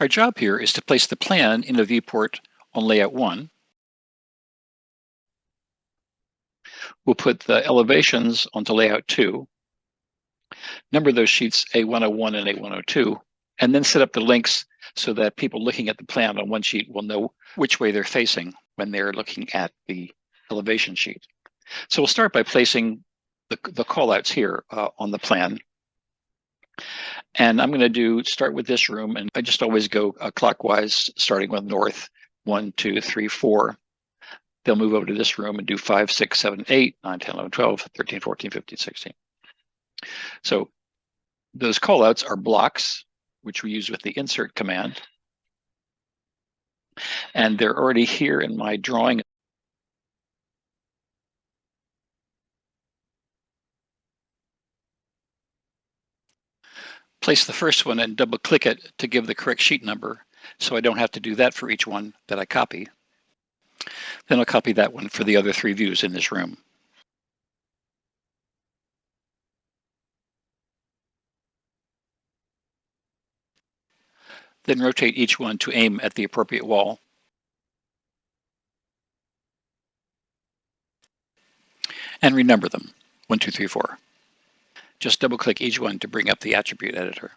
Our job here is to place the plan in a viewport on layout 1. We'll put the elevations onto layout 2, number those sheets A101 and A102, and then set up the links so that people looking at the plan on one sheet will know which way they're facing when they're looking at the elevation sheet. So we'll start by placing the callouts here on the plan. And I'm going to start with this room, and I just always go clockwise, starting with north, 1, 2, 3, 4. They'll move over to this room and do 5, 6, 7, 8, 9, 10, 11, 12, 13, 14, 15, 16. So those callouts are blocks, which we use with the insert command. And they're already here in my drawing. Place the first one and double click it to give the correct sheet number, so I don't have to do that for each one that I copy. Then I'll copy that one for the other 3 views in this room. Then rotate each one to aim at the appropriate wall. And renumber them, 1, 2, 3, 4. Just double click each one to bring up the attribute editor.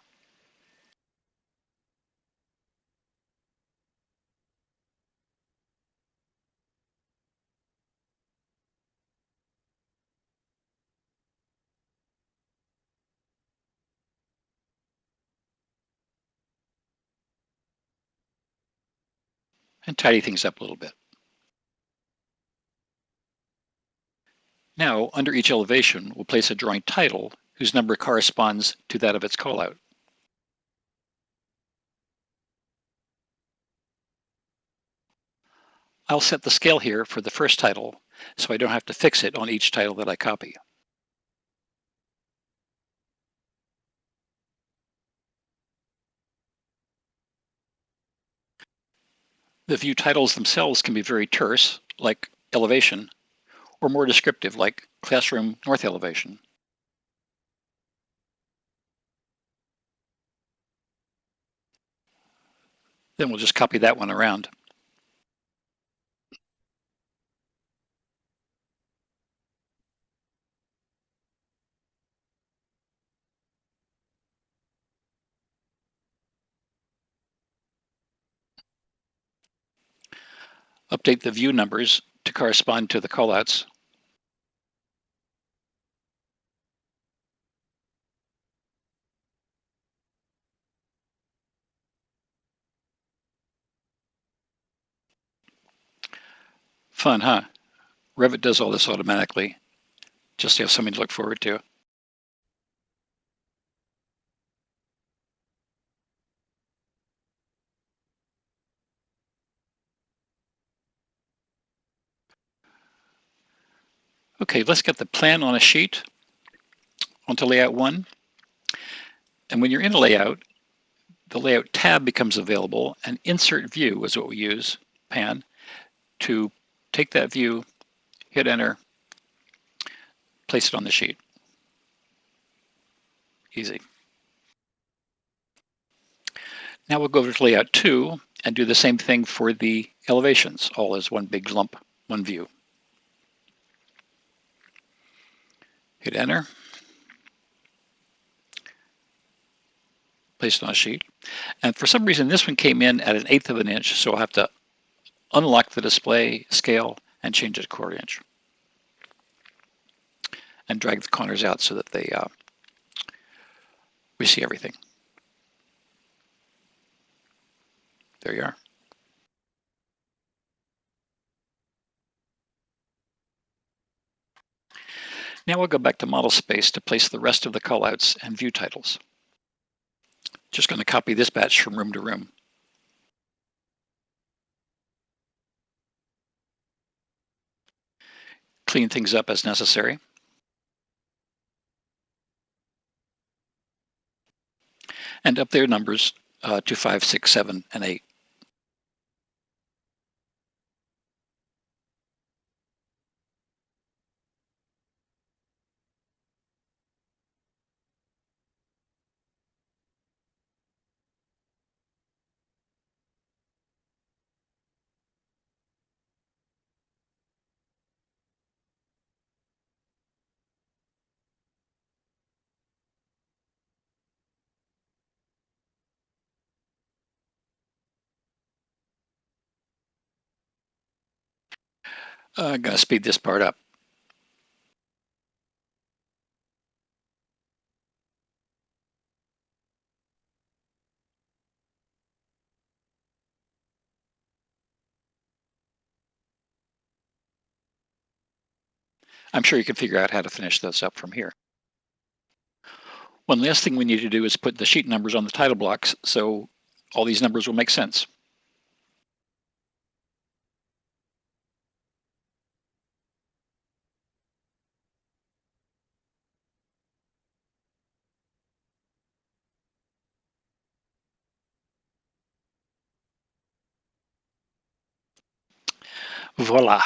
And tidy things up a little bit. Now, under each elevation, we'll place a drawing title whose number corresponds to that of its callout. I'll set the scale here for the first title, so I don't have to fix it on each title that I copy. The view titles themselves can be very terse, like elevation, or more descriptive, like classroom north elevation. Then we'll just copy that one around. Update the view numbers to correspond to the callouts. Fun, huh? Revit does all this automatically, just to have something to look forward to. Okay, let's get the plan on a sheet onto layout 1. And when you're in a layout, the layout tab becomes available, and insert view is what we use, pan, to take that view, hit enter, place it on the sheet. Easy. Now we'll go over to layout 2 and do the same thing for the elevations, all as one big lump, one view. Hit enter. Place it on a sheet. And for some reason, this one came in at 1/8 of an inch, so I'll have to unlock the display scale and change it to 1/4 inch. And drag the corners out so that we see everything. There you are. Now we'll go back to model space to place the rest of the callouts and view titles. Just going to copy this batch from room to room. Clean things up as necessary. And up their numbers to 5, 6, 7, and 8. I'm going to speed this part up. I'm sure you can figure out how to finish this up from here. One last thing we need to do is put the sheet numbers on the title blocks so all these numbers will make sense. Voila.